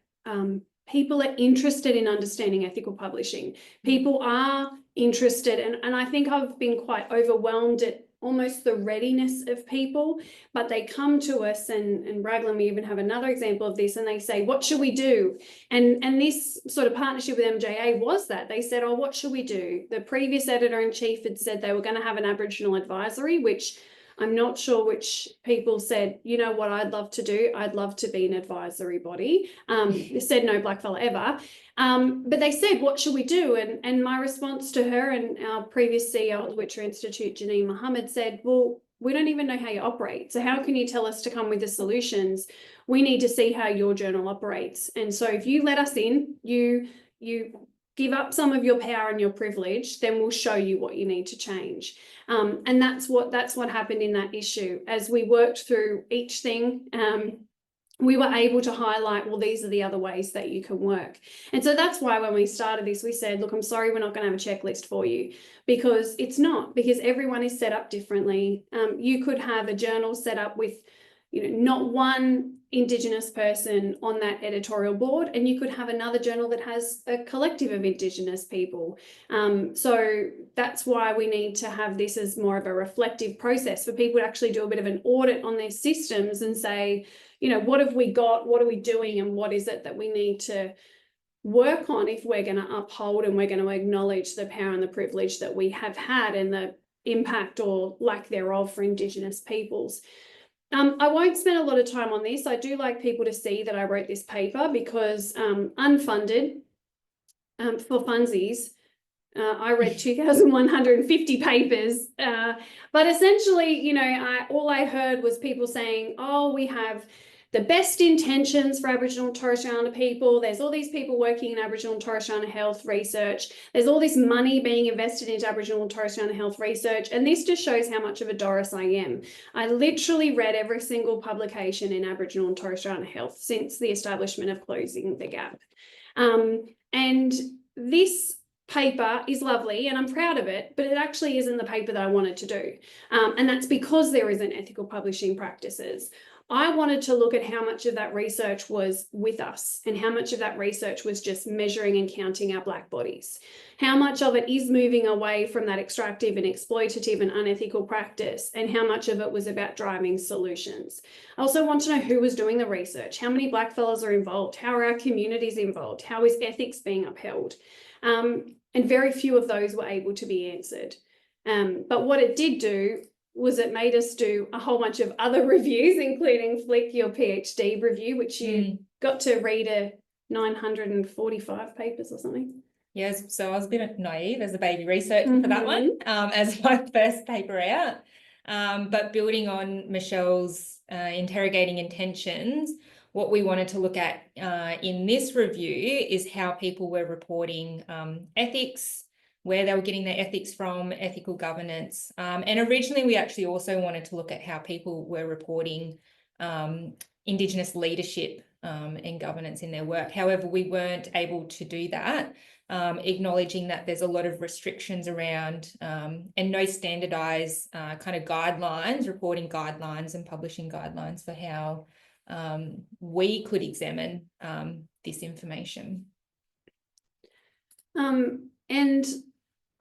people are interested in understanding ethical publishing. People are interested, and I think I've been quite overwhelmed at almost the readiness of people, but they come to us, and Raglan, we even have another example of this, and they say, what should we do? And this sort of partnership with MJA was that. They said, oh, what should we do? The previous editor-in-chief had said they were going to have an Aboriginal advisory, which I'm not sure which people said, you know what I'd love to do? I'd love to be an advisory body. They said no blackfella ever. But they said, what should we do? And my response to her and our previous CEO of the Lowitja Institute, Janine Mohammed, said, well, we don't even know how you operate. So how can you tell us to come with the solutions? We need to see how your journal operates. And so if you let us in, you give up some of your power and your privilege, then we'll show you what you need to change. And that's what happened in that issue. As we worked through each thing, we were able to highlight, well, these are the other ways that you can work. And so that's why when we started this, we said, look, I'm sorry, we're not going to have a checklist for you, because it's not, because everyone is set up differently. You could have a journal set up with, not one Indigenous person on that editorial board, and you could have another journal that has a collective of Indigenous people. So that's why we need to have this as more of a reflective process for people to actually do a bit of an audit on their systems and say, what have we got, what are we doing, and what is it that we need to work on if we're going to uphold and we're going to acknowledge the power and the privilege that we have had and the impact or lack thereof for Indigenous peoples. I won't spend a lot of time on this. I do like people to see that I wrote this paper because unfunded for funsies, I read 2,150 papers, but essentially, all I heard was people saying, oh, we have the best intentions for Aboriginal and Torres Strait Islander people. There's all these people working in Aboriginal and Torres Strait Islander health research. There's all this money being invested into Aboriginal and Torres Strait Islander health research. And this just shows how much of a Doris I am. I literally read every single publication in Aboriginal and Torres Strait Islander health since the establishment of Closing the Gap. And this paper is lovely and I'm proud of it, but it actually isn't the paper that I wanted to do. And that's because there isn't ethical publishing practices. I wanted to look at how much of that research was with us and how much of that research was just measuring and counting our black bodies. How much of it is moving away from that extractive and exploitative and unethical practice, and how much of it was about driving solutions. I also want to know who was doing the research, how many black fellows are involved, how are our communities involved, how is ethics being upheld? And very few of those were able to be answered. But what it did do was it made us do a whole bunch of other reviews, including Flick, your PhD review, which you got to read 945 papers or something. Yes, so I was a bit naive as a baby researcher for that one, as my first paper out. But building on Michelle's interrogating intentions, what we wanted to look at in this review is how people were reporting ethics, where they were getting their ethics from, ethical governance. And originally, we actually also wanted to look at how people were reporting Indigenous leadership and governance in their work. However, we weren't able to do that, acknowledging that there's a lot of restrictions around and no standardized kind of guidelines, reporting guidelines and publishing guidelines for how we could examine this information. And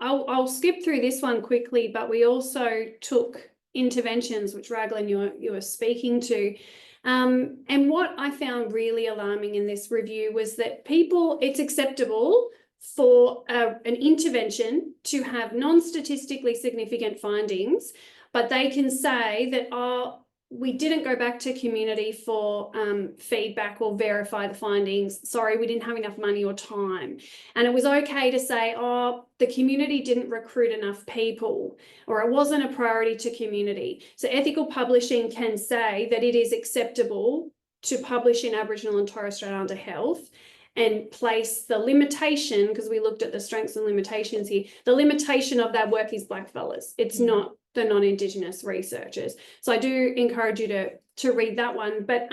I'll skip through this one quickly, but we also took interventions, which Raglan you were speaking to. And what I found really alarming in this review was that it's acceptable for an intervention to have non-statistically significant findings, but they can say that, we didn't go back to community for feedback or verify the findings. Sorry, we didn't have enough money or time. And it was okay to say, the community didn't recruit enough people, or it wasn't a priority to community. So ethical publishing can say that it is acceptable to publish in Aboriginal and Torres Strait Islander health and place the limitation, because we looked at the strengths and limitations here, the limitation of that work is blackfellas. It's not the non-Indigenous researchers. So I do encourage you to read that one. But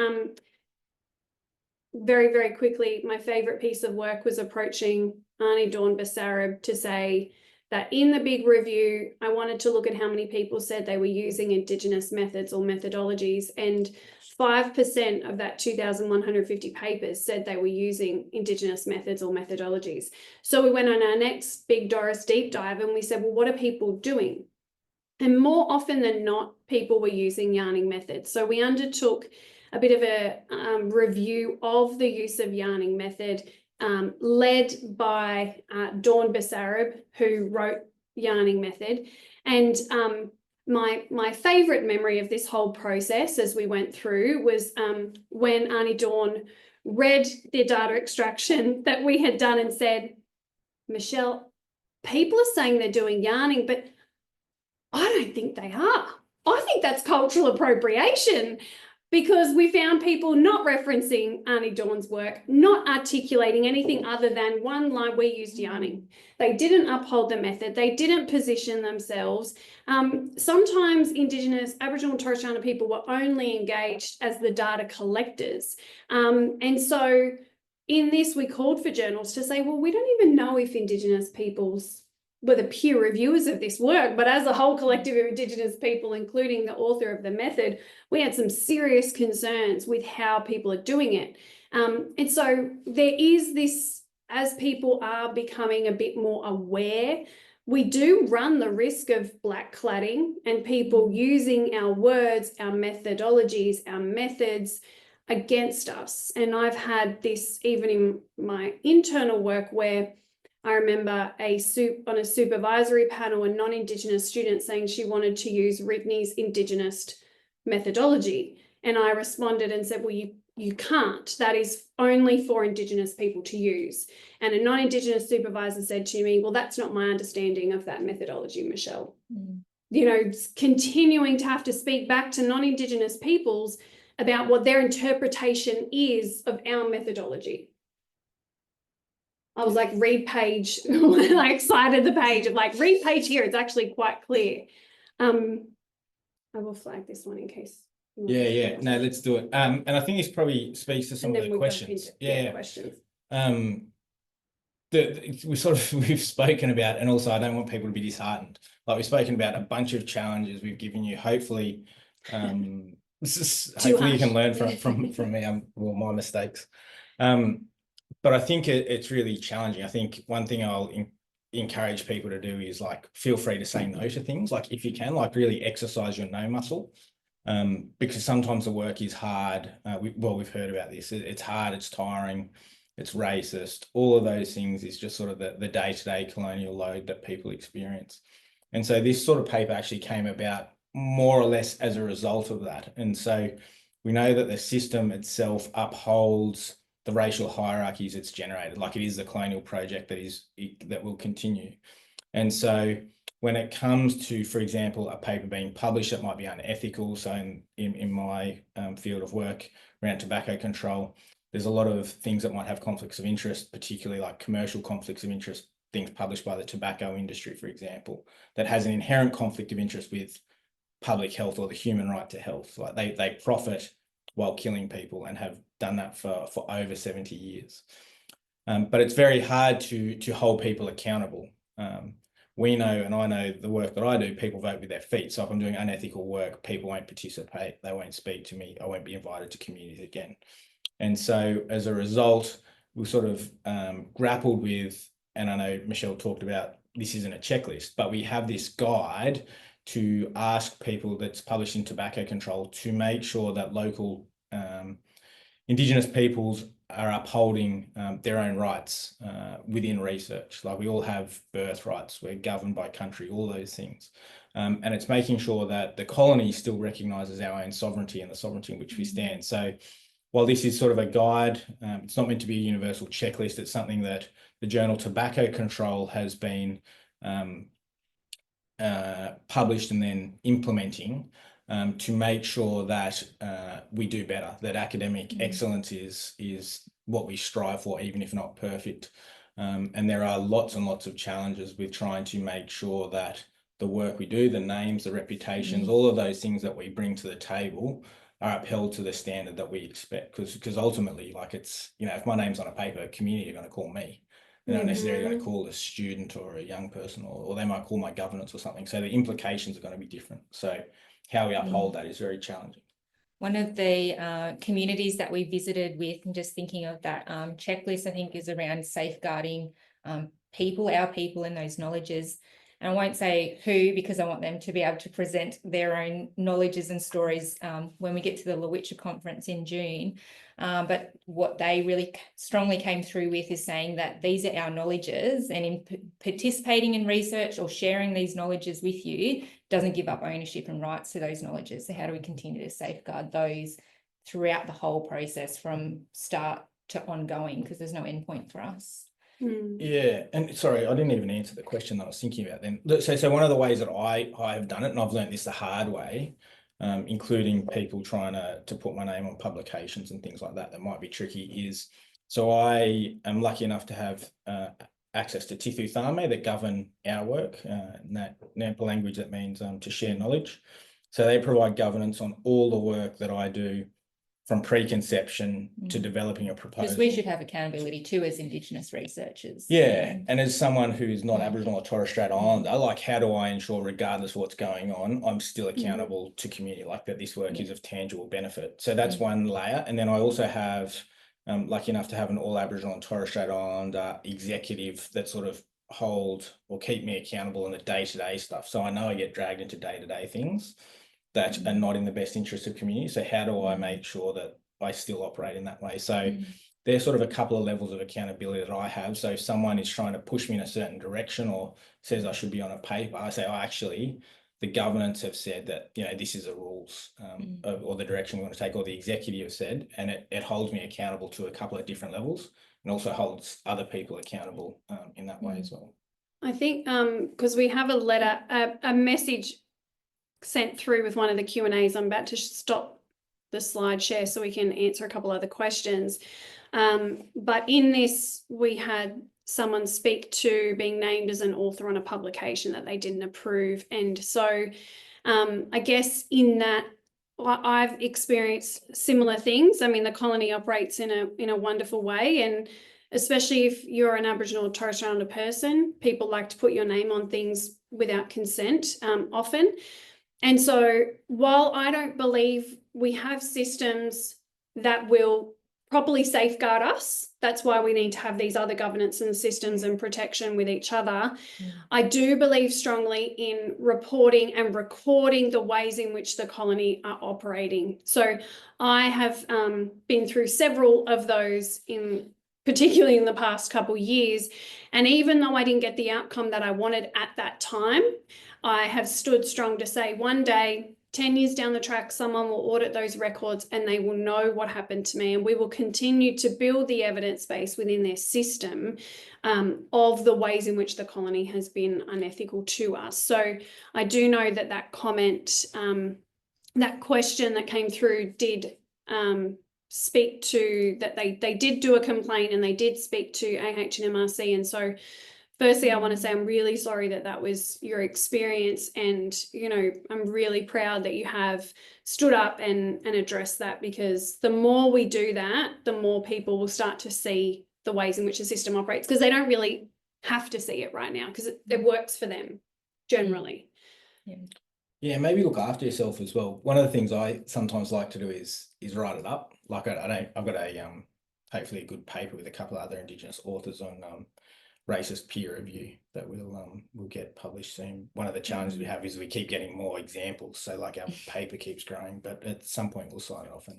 very, very quickly, my favourite piece of work was approaching Arnie Dawn Basarab to say that in the big review, I wanted to look at how many people said they were using Indigenous methods or methodologies, and 5% of that 2,150 papers said they were using Indigenous methods or methodologies. So we went on our next big Doris deep dive and we said, well, what are people doing? And more often than not, people were using yarning methods. So we undertook a bit of a review of the use of yarning method, led by Dawn Basarab, who wrote Yarning Method. And my favourite memory of this whole process as we went through was when Arnie Dawn read the data extraction that we had done and said, Michelle, people are saying they're doing yarning, but I don't think they are. I think that's cultural appropriation, because we found people not referencing Arnie Dawn's work, not articulating anything other than one line, we used yarning. They didn't uphold the method. They didn't position themselves. Sometimes Indigenous, Aboriginal and Torres Strait Islander people were only engaged as the data collectors. And so in this, we called for journals to say, well, we don't even know if Indigenous peoples were the peer reviewers of this work, but as a whole collective of Indigenous people, including the author of the method, we had some serious concerns with how people are doing it. And so there is this, as people are becoming a bit more aware, we do run the risk of black cladding and people using our words, our methodologies, our methods against us. And I've had this even in my internal work where I remember on a supervisory panel, a non-Indigenous student saying she wanted to use Ridney's Indigenous methodology. And I responded and said, well, you can't. That is only for Indigenous people to use. And a non-Indigenous supervisor said to me, well, that's not my understanding of that methodology, Michelle. You know, continuing to have to speak back to non-Indigenous peoples about what their interpretation is of our methodology. I was like, read page, I cited the page of like, read page here. It's actually quite clear. I will flag this one in case. Yeah. No, let's do it. And I think this probably speaks to some of the questions. Questions. We've spoken about, and also I don't want people to be disheartened. Like we've spoken about a bunch of challenges we've given you. Hopefully, hopefully you can learn from me, my mistakes. But I think it's really challenging. I think one thing I'll encourage people to do is like, feel free to say no to things. Like if you can, like really exercise your no muscle, because sometimes the work is hard. We've heard about this. It's hard, it's tiring, it's racist. All of those things is just sort of the day-to-day colonial load that people experience. And so this sort of paper actually came about more or less as a result of that. And so we know that the system itself upholds the racial hierarchies it's generated, like it is the colonial project that will continue. And so when it comes to, for example, a paper being published that might be unethical, so in my field of work around tobacco control, there's a lot of things that might have conflicts of interest, particularly like commercial conflicts of interest, things published by the tobacco industry, for example, that has an inherent conflict of interest with public health or the human right to health. Like they profit while killing people and have done that for over 70 years. But it's very hard to hold people accountable. We know, and I know the work that I do, people vote with their feet. So if I'm doing unethical work, people won't participate, they won't speak to me, I won't be invited to communities again. And so as a result, we sort of grappled with, and I know Michelle talked about, this isn't a checklist, but we have this guide to ask people that's published in tobacco control to make sure that local Indigenous peoples are upholding their own rights within research. Like we all have birthrights, we're governed by country, all those things. And it's making sure that the colony still recognises our own sovereignty and the sovereignty in which we stand. So while this is sort of a guide, it's not meant to be a universal checklist. It's something that the journal Tobacco Control has been published and then implementing to make sure that we do better, that academic excellence is what we strive for, even if not perfect. And there are lots and lots of challenges with trying to make sure that the work we do, the names, the reputations, all of those things that we bring to the table are upheld to the standard that we expect. Because ultimately, like it's, you know, if my name's on a paper, community are going to call me. They're not necessarily going to call a student or a young person, or they might call my governance or something. So the implications are going to be different. So how we uphold that is very challenging. One of the communities that we visited with, and just thinking of that checklist, I think is around safeguarding people, our people, and those knowledges. And I won't say who, because I want them to be able to present their own knowledges and stories when we get to the Lowitja conference in June. But what they really strongly came through with is saying that these are our knowledges, and in participating in research or sharing these knowledges with you doesn't give up ownership and rights to those knowledges. So how do we continue to safeguard those throughout the whole process from start to ongoing, because there's no end point for us. Yeah, and sorry, I didn't even answer the question that I was thinking about then. So one of the ways that I have done it, and I've learned this the hard way, including people trying to put my name on publications and things like that might be tricky, is so I am lucky enough to have access to Tifu Thame that govern our work, in that Nampa language that means to share knowledge. So they provide governance on all the work that I do, from preconception to developing a proposal. Because we should have accountability too as Indigenous researchers. Yeah, and as someone who's not Aboriginal or Torres Strait Islander, like how do I ensure, regardless of what's going on, I'm still accountable to community, like that this work is of tangible benefit. So that's one layer. And then I also have, lucky enough to have an all Aboriginal and Torres Strait Islander executive that sort of hold or keep me accountable in the day-to-day stuff. So I know I get dragged into day-to-day things that are not in the best interest of community. So how do I make sure that I still operate in that way? So there's sort of a couple of levels of accountability that I have. So if someone is trying to push me in a certain direction or says I should be on a paper, I say, oh, actually, the governance have said that, you know, this is the rules or the direction we want to take, or the executive have said, and it holds me accountable to a couple of different levels, and also holds other people accountable in that way as well. I think because we have a letter, a message sent through with one of the Q&As. I'm about to stop the slide share so we can answer a couple other questions. But in this, we had someone speak to being named as an author on a publication that they didn't approve. And so I guess in that, I've experienced similar things. I mean, the colony operates in a wonderful way, and especially if you're an Aboriginal or Torres Strait Islander person, people like to put your name on things without consent often. And so while I don't believe we have systems that will properly safeguard us, that's why we need to have these other governance and systems and protection with each other. I do believe strongly in reporting and recording the ways in which the colony are operating. So I have been through several of those, particularly in the past couple of years. And even though I didn't get the outcome that I wanted at that time, I have stood strong to say one day 10 years down the track, someone will audit those records and they will know what happened to me, and we will continue to build the evidence base within their system of the ways in which the colony has been unethical to us. So I do know that that comment, that question that came through did speak to that they did do a complaint and they did speak to AHNMRC. And so firstly, I want to say I'm really sorry that that was your experience, and I'm really proud that you have stood up and addressed that, because the more we do that, the more people will start to see the ways in which the system operates, because they don't really have to see it right now because it works for them generally. Yeah, maybe look after yourself as well. One of the things I sometimes like to do is write it up. Like I've got a hopefully a good paper with a couple of other Indigenous authors on racist peer review that we'll get published soon. One of the challenges we have is we keep getting more examples, so like our paper keeps growing, but at some point we'll sign it off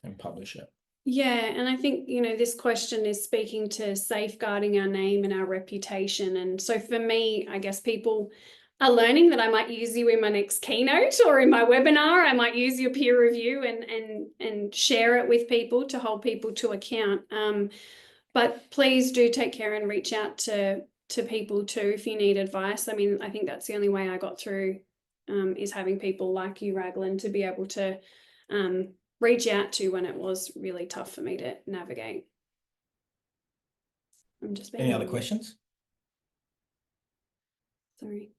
and publish it. Yeah, and I think this question is speaking to safeguarding our name and our reputation. And so for me, I guess people are learning that I might use you in my next keynote or in my webinar. I might use your peer review and share it with people to hold people to account. But please do take care and reach out to people too if you need advice. I mean, I think that's the only way I got through is having people like you, Raglan, to be able to reach out to when it was really tough for me to navigate. I'm just Any other questions? Sorry.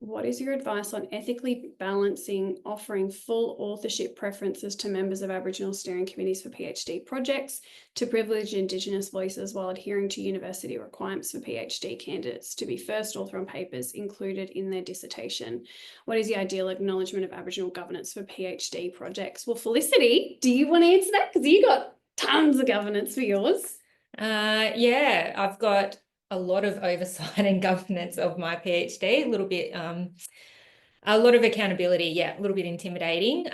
What is your advice on ethically balancing offering full authorship preferences to members of Aboriginal steering committees for PhD projects to privilege Indigenous voices while adhering to university requirements for PhD candidates to be first author on papers included in their dissertation? What is the ideal acknowledgement of Aboriginal governance for PhD projects? Well, Felicity, do you want to answer that? Because you got tons of governance for yours. Yeah, I've got a lot of oversight and governance of my PhD, a lot of accountability, yeah, a little bit intimidating.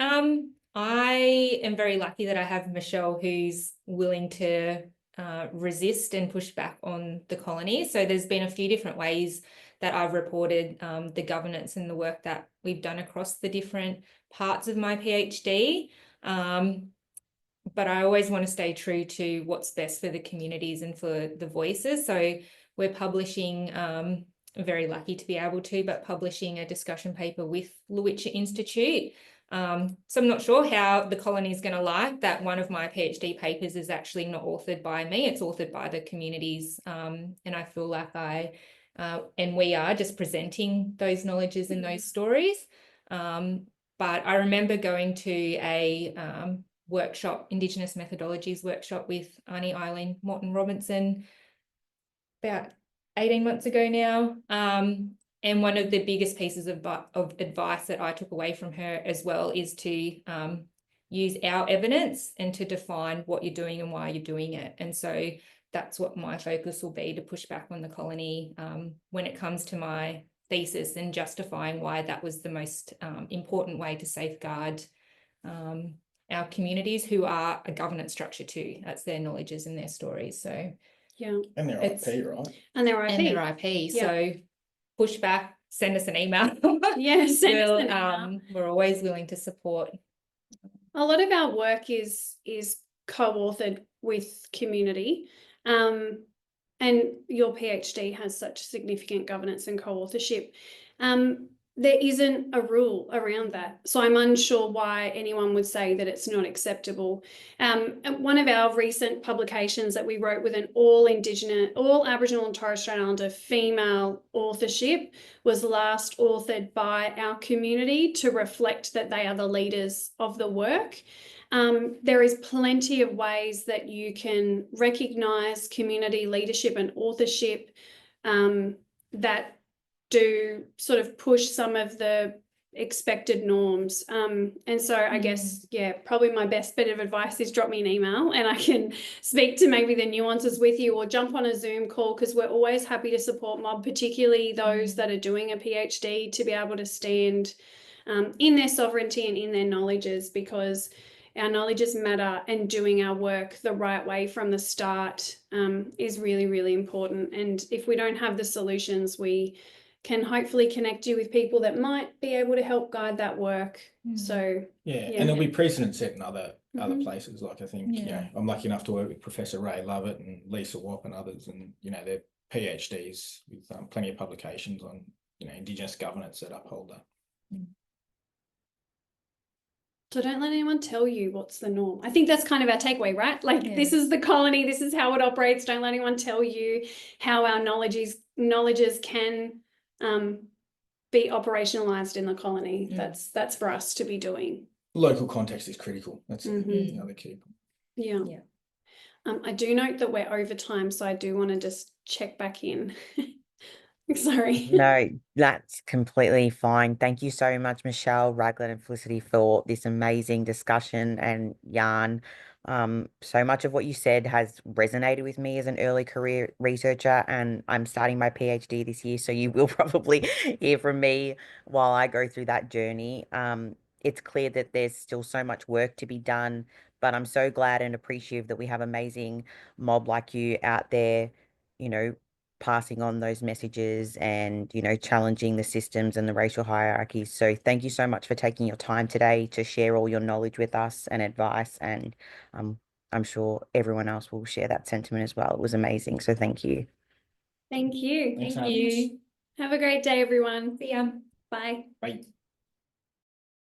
I am very lucky that I have Michelle who's willing to resist and push back on the colony. So there's been a few different ways that I've reported the governance and the work that we've done across the different parts of my PhD. But I always want to stay true to what's best for the communities and for the voices. So we're publishing, very lucky to be able to, but publishing a discussion paper with Lowitja Institute. So I'm not sure how the colony is going to like that one of my PhD papers is actually not authored by me. It's authored by the communities. And I feel like and we are just presenting those knowledges and those stories. But I remember going to a workshop, Indigenous methodologies workshop with Auntie Eileen Morton Robinson about 18 months ago now. And one of the biggest pieces of advice that I took away from her as well is to use our evidence and to define what you're doing and why you're doing it. And so that's what my focus will be, to push back on the colony when it comes to my thesis and justifying why that was the most important way to safeguard our communities, who are a governance structure too. That's their knowledges and their stories. So yeah, and their IP, right? And their IP. And their IP. Yeah. So push back, send us an email. Yeah, send us an email. We're always willing to support. A lot of our work is co-authored with community. And your PhD has such significant governance and co-authorship. There isn't a rule around that. So I'm unsure why anyone would say that it's not acceptable. One of our recent publications that we wrote with an all Aboriginal and Torres Strait Islander female authorship was last authored by our community to reflect that they are the leaders of the work. There is plenty of ways that you can recognise community leadership and authorship that do sort of push some of the expected norms. And so I guess, yeah, probably my best bit of advice is drop me an email and I can speak to maybe the nuances with you, or jump on a Zoom call, because we're always happy to support mob, particularly those that are doing a PhD, to be able to stand in their sovereignty and in their knowledges, because our knowledges matter, and doing our work the right way from the start is really, really important. And if we don't have the solutions, we can hopefully connect you with people that might be able to help guide that work. So yeah, yeah. and there'll be precedent set in other Mhm. places. Like I think, you know, I'm lucky enough to work with Professor Ray Lovett and Lisa Wapp and others, and you know, they're PhDs with plenty of publications on, you know, Indigenous governance that uphold that. So don't let anyone tell you what's the norm. I think that's kind of our takeaway, right? Like this Yeah. is the colony, this is how it operates. Don't let anyone tell you how our knowledges can be operationalized in the colony. That's for us to be doing. Local context is critical. That's Mhm. the other key. Yeah. Yeah. I do note that we're over time, so I do want to just check back in. Sorry. No, that's completely fine. Thank you so much, Michelle, Raglan, and Felicity, for this amazing discussion and yarn. So much of what you said has resonated with me as an early career researcher, and I'm starting my PhD this year, so you will probably hear from me while I go through that journey. It's clear that there's still so much work to be done, but I'm so glad and appreciative that we have amazing mob like you out there, you know, passing on those messages and, you know, challenging the systems and the racial hierarchies. So thank you so much for taking your time today to share all your knowledge with us and advice. And I'm sure everyone else will share that sentiment as well. It was amazing. So thank you. Thank you. Thanks, Thank Alex. you. Have a great day, everyone. See ya. Bye. Bye.